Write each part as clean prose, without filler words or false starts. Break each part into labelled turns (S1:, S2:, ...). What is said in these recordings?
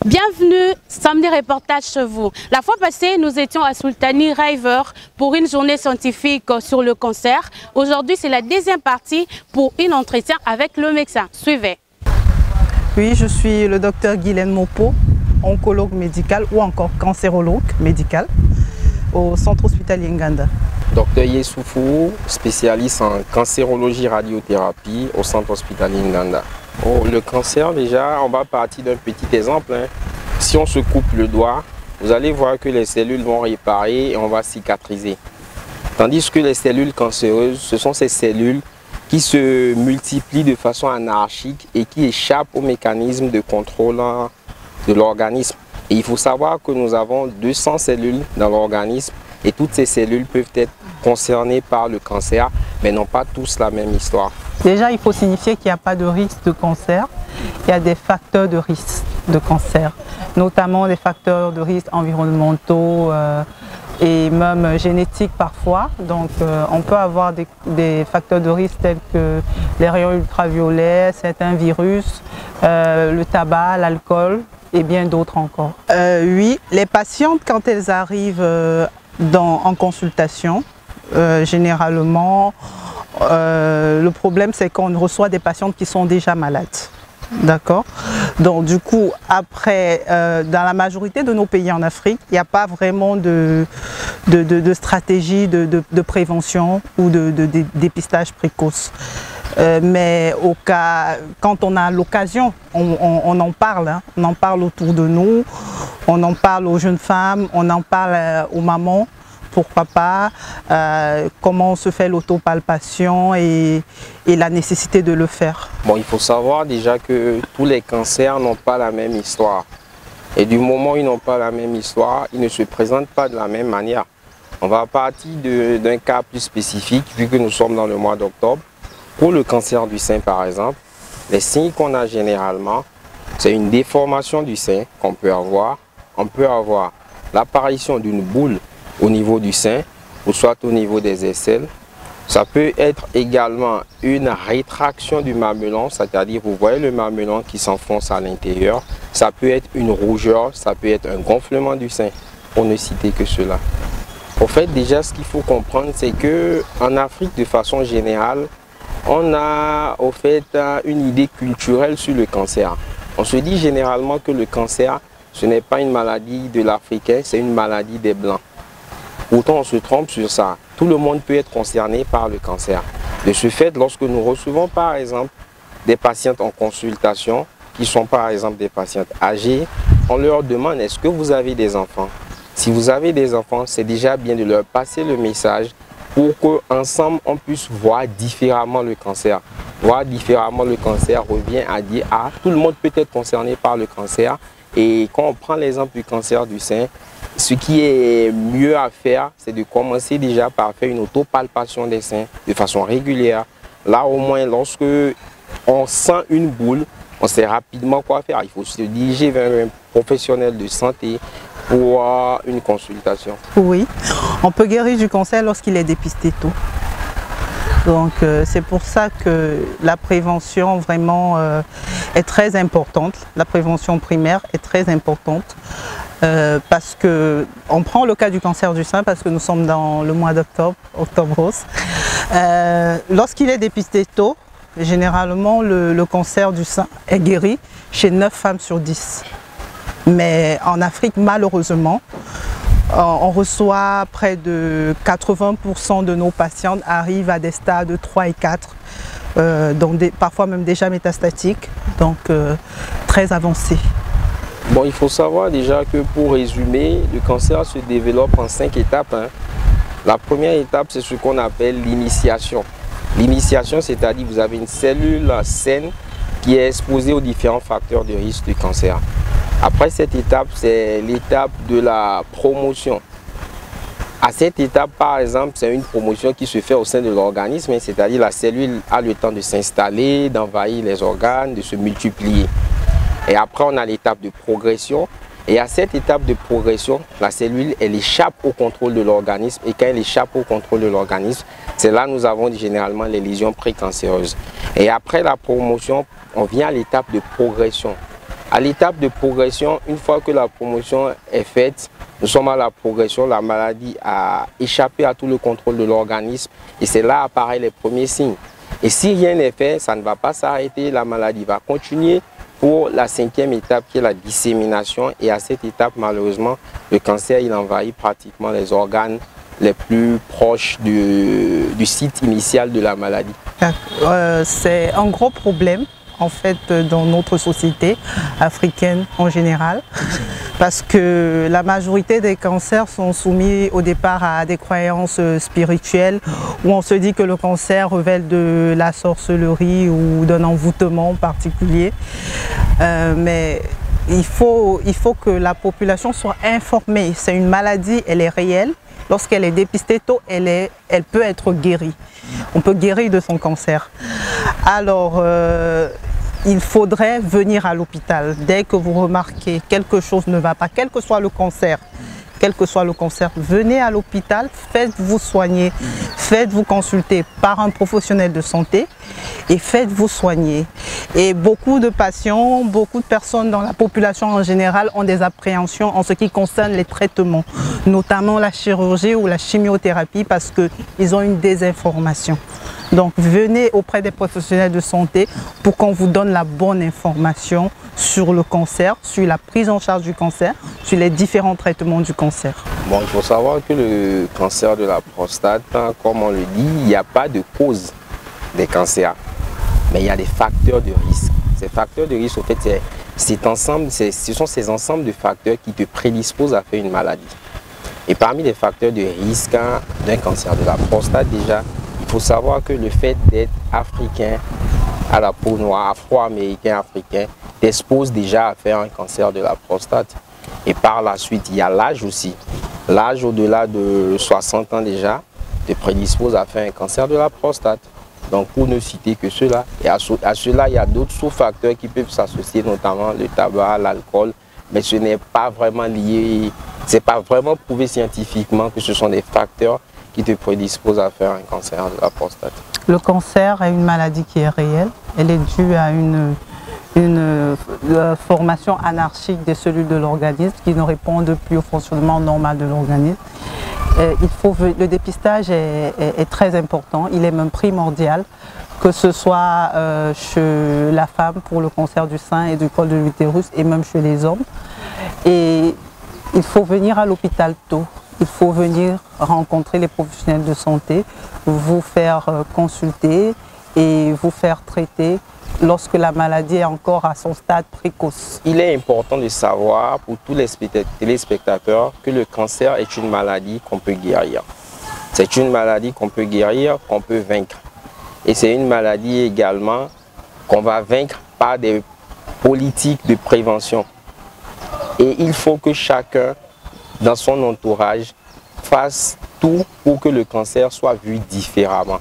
S1: Bienvenue, samedi reportage chez vous. La fois passée, nous étions à Sultani River pour une journée scientifique sur le cancer. Aujourd'hui, c'est la deuxième partie pour un entretien avec le médecin. Suivez.
S2: Oui, je suis le docteur Guylaine Mopo, oncologue médical ou encore cancérologue médical au centre hospitalier Nganda.
S3: Docteur Yessoufou, spécialiste en cancérologie radiothérapie au centre hospitalier Nganda. Oh, le cancer, déjà, on va partir d'un petit exemple. Si on se coupe le doigt, vous allez voir que les cellules vont réparer et on va cicatriser. Tandis que les cellules cancéreuses, ce sont ces cellules qui se multiplient de façon anarchique et qui échappent au mécanisme de contrôle de l'organisme. Et il faut savoir que nous avons 200 cellules dans l'organisme et toutes ces cellules peuvent être concernées par le cancer, mais n'ont pas tous la même histoire.
S2: Déjà, il faut signifier qu'il n'y a pas de risque de cancer. Il y a des facteurs de risque de cancer, notamment des facteurs de risque environnementaux et même génétiques parfois. Donc, on peut avoir des facteurs de risque tels que les rayons ultraviolets, certains virus, le tabac, l'alcool et bien d'autres encore. Oui, les patientes, quand elles arrivent en consultation, généralement, le problème c'est qu'on reçoit des patientes qui sont déjà malades. D'accord. Donc du coup, après, dans la majorité de nos pays en Afrique, il n'y a pas vraiment de stratégie de prévention ou de dépistage précoce. Mais quand on a l'occasion, on en parle, hein. On en parle autour de nous, on en parle aux jeunes femmes, on en parle aux mamans. Pourquoi pas, comment se fait l'autopalpation et la nécessité de le faire.
S3: Bon, il faut savoir déjà que tous les cancers n'ont pas la même histoire. Et du moment où ils n'ont pas la même histoire, ils ne se présentent pas de la même manière. On va partir d'un cas plus spécifique, vu que nous sommes dans le mois d'octobre. Pour le cancer du sein, par exemple, les signes qu'on a généralement, c'est une déformation du sein qu'on peut avoir. On peut avoir l'apparition d'une boule au niveau du sein ou soit au niveau des aisselles. Ça peut être également une rétraction du mamelon, c'est-à-dire vous voyez le mamelon qui s'enfonce à l'intérieur. Ça peut être une rougeur, ça peut être un gonflement du sein, pour ne citer que cela. Au fait, déjà ce qu'il faut comprendre, c'est qu'en Afrique de façon générale, on a au fait une idée culturelle sur le cancer. On se dit généralement que le cancer, ce n'est pas une maladie de l'Africain, c'est une maladie des Blancs. Pourtant, on se trompe sur ça. Tout le monde peut être concerné par le cancer. De ce fait, lorsque nous recevons par exemple des patientes en consultation, qui sont par exemple des patientes âgées, on leur demande est-ce que vous avez des enfants? Si vous avez des enfants, c'est déjà bien de leur passer le message pour qu'ensemble on puisse voir différemment le cancer. Voir différemment le cancer revient à dire ah, tout le monde peut être concerné par le cancer. Et quand on prend l'exemple du cancer du sein, ce qui est mieux à faire, c'est de commencer déjà par faire une autopalpation des seins de façon régulière. Là, au moins, lorsque on sent une boule, on sait rapidement quoi faire. Il faut se diriger vers un professionnel de santé pour une consultation. Oui,
S2: on peut guérir du cancer lorsqu'il est dépisté tôt. Donc c'est pour ça que la prévention vraiment est très importante. La prévention primaire est très importante parce que on prend le cas du cancer du sein parce que nous sommes dans le mois d'octobre, octobre rose. Lorsqu'il est dépisté tôt, généralement le cancer du sein est guéri chez 9 femmes sur 10. Mais en Afrique, malheureusement, on reçoit près de 80% de nos patientes arrivent à des stades 3 et 4, donc parfois même déjà métastatiques, donc très avancés.
S3: Bon, il faut savoir déjà que pour résumer, le cancer se développe en 5 étapes. Hein. La première étape, c'est ce qu'on appelle l'initiation. L'initiation, c'est-à-dire vous avez une cellule saine qui est exposée aux différents facteurs de risque du cancer. Après cette étape, c'est l'étape de la promotion. À cette étape, par exemple, c'est une promotion qui se fait au sein de l'organisme, c'est-à-dire la cellule a le temps de s'installer, d'envahir les organes, de se multiplier. Et après, on a l'étape de progression. Et à cette étape de progression, la cellule, elle échappe au contrôle de l'organisme. Et quand elle échappe au contrôle de l'organisme, c'est là que nous avons généralement les lésions précancéreuses. Et après la promotion, on vient à l'étape de progression. À l'étape de progression, une fois que la promotion est faite, nous sommes à la progression, la maladie a échappé à tout le contrôle de l'organisme et c'est là apparaissent les premiers signes. Et si rien n'est fait, ça ne va pas s'arrêter, la maladie va continuer pour la 5e étape qui est la dissémination. Et à cette étape, malheureusement, le cancer il envahit pratiquement les organes les plus proches du site initial de la maladie.
S2: C'est un gros problème en fait dans notre société africaine en général parce que la majorité des cancers sont soumis au départ à des croyances spirituelles où on se dit que le cancer révèle de la sorcellerie ou d'un envoûtement particulier, mais il faut que la population soit informée. C'est une maladie, elle est réelle. Lorsqu'elle est dépistée tôt, elle peut être guérie. On peut guérir de son cancer. Alors, il faudrait venir à l'hôpital. Dès que vous remarquez quelque chose ne va pas, quel que soit le cancer, venez à l'hôpital, faites-vous soigner, faites-vous consulter par un professionnel de santé et faites-vous soigner. Et beaucoup de patients, beaucoup de personnes dans la population en général ont des appréhensions en ce qui concerne les traitements, notamment la chirurgie ou la chimiothérapie parce qu'ils ont une désinformation. Donc venez auprès des professionnels de santé pour qu'on vous donne la bonne information sur le cancer, sur la prise en charge du cancer, sur les différents traitements du cancer.
S3: Bon, il faut savoir que le cancer de la prostate, comme on le dit, il n'y a pas de cause des cancers, mais il y a des facteurs de risque. Ces facteurs de risque, en fait, ce sont ces ensembles de facteurs qui te prédisposent à faire une maladie. Et parmi les facteurs de risque d'un cancer de la prostate, déjà, il faut savoir que le fait d'être africain, à la peau noire, afro-américain, africain, t'expose déjà à faire un cancer de la prostate. Et par la suite, il y a l'âge aussi. L'âge au-delà de 60 ans déjà te prédispose à faire un cancer de la prostate. Donc pour ne citer que cela, et à cela, il y a d'autres sous-facteurs qui peuvent s'associer, notamment le tabac, l'alcool, mais ce n'est pas vraiment lié, c'est pas vraiment prouvé scientifiquement que ce sont des facteurs qui te prédisposent à faire un cancer de la prostate.
S2: Le cancer est une maladie qui est réelle. Elle est due à une formation anarchique des cellules de l'organisme qui ne répondent plus au fonctionnement normal de l'organisme. Le dépistage est très important, il est même primordial, que ce soit chez la femme pour le cancer du sein et du col de l'utérus et même chez les hommes. Et il faut venir à l'hôpital tôt. Il faut venir rencontrer les professionnels de santé, vous faire consulter et vous faire traiter lorsque la maladie est encore à son stade précoce.
S3: Il est important de savoir pour tous les téléspectateurs que le cancer est une maladie qu'on peut guérir. C'est une maladie qu'on peut guérir, qu'on peut vaincre. Et c'est une maladie également qu'on va vaincre par des politiques de prévention. Et il faut que chacun dans son entourage fasse tout pour que le cancer soit vu différemment.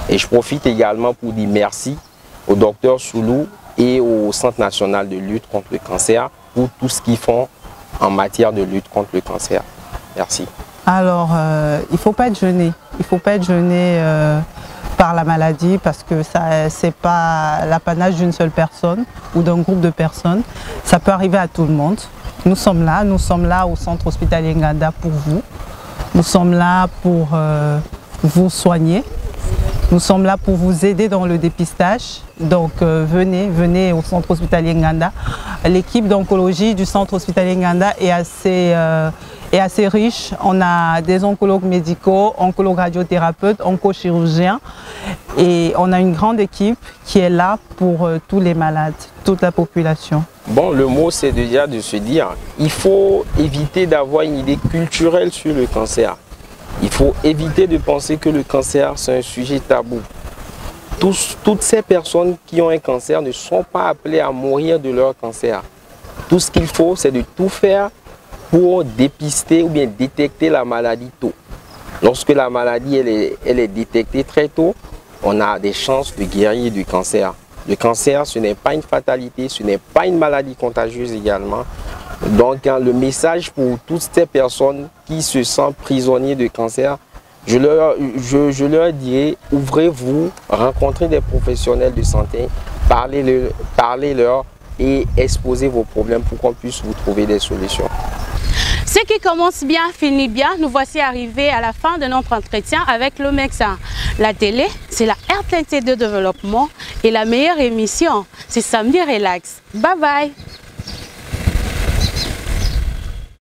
S3: Et je profite également pour dire merci au docteur Soulou et au Centre national de lutte contre le cancer pour tout ce qu'ils font en matière de lutte contre le cancer. Merci.
S2: Alors, il ne faut pas être gêné. Il ne faut pas être gêné par la maladie parce que ce n'est pas l'apanage d'une seule personne ou d'un groupe de personnes. Ça peut arriver à tout le monde. Nous sommes là au centre hospitalier Nganda pour vous. Nous sommes là pour vous soigner. Nous sommes là pour vous aider dans le dépistage. Donc venez au centre hospitalier Nganda. L'équipe d'oncologie du centre hospitalier Nganda est assez riche. On a des oncologues médicaux, oncologues radiothérapeutes, oncochirurgiens. Et on a une grande équipe qui est là pour tous les malades, toute la population.
S3: Bon, le mot c'est déjà de se dire, il faut éviter d'avoir une idée culturelle sur le cancer. Il faut éviter de penser que le cancer c'est un sujet tabou. Toutes ces personnes qui ont un cancer ne sont pas appelées à mourir de leur cancer. Tout ce qu'il faut, c'est de tout faire pour dépister ou bien détecter la maladie tôt. Lorsque la maladie elle est détectée très tôt, on a des chances de guérir du cancer. Le cancer, ce n'est pas une fatalité, ce n'est pas une maladie contagieuse également. Donc le message pour toutes ces personnes qui se sentent prisonniers de cancer, je leur dirais, ouvrez-vous, rencontrez des professionnels de santé, parlez-leur et exposer vos problèmes pour qu'on puisse vous trouver des solutions.
S1: Ce qui commence bien finit bien. Nous voici arrivés à la fin de notre entretien avec le médecin. La télé, c'est la RTNT de développement et la meilleure émission, c'est Samedi Relax. Bye bye.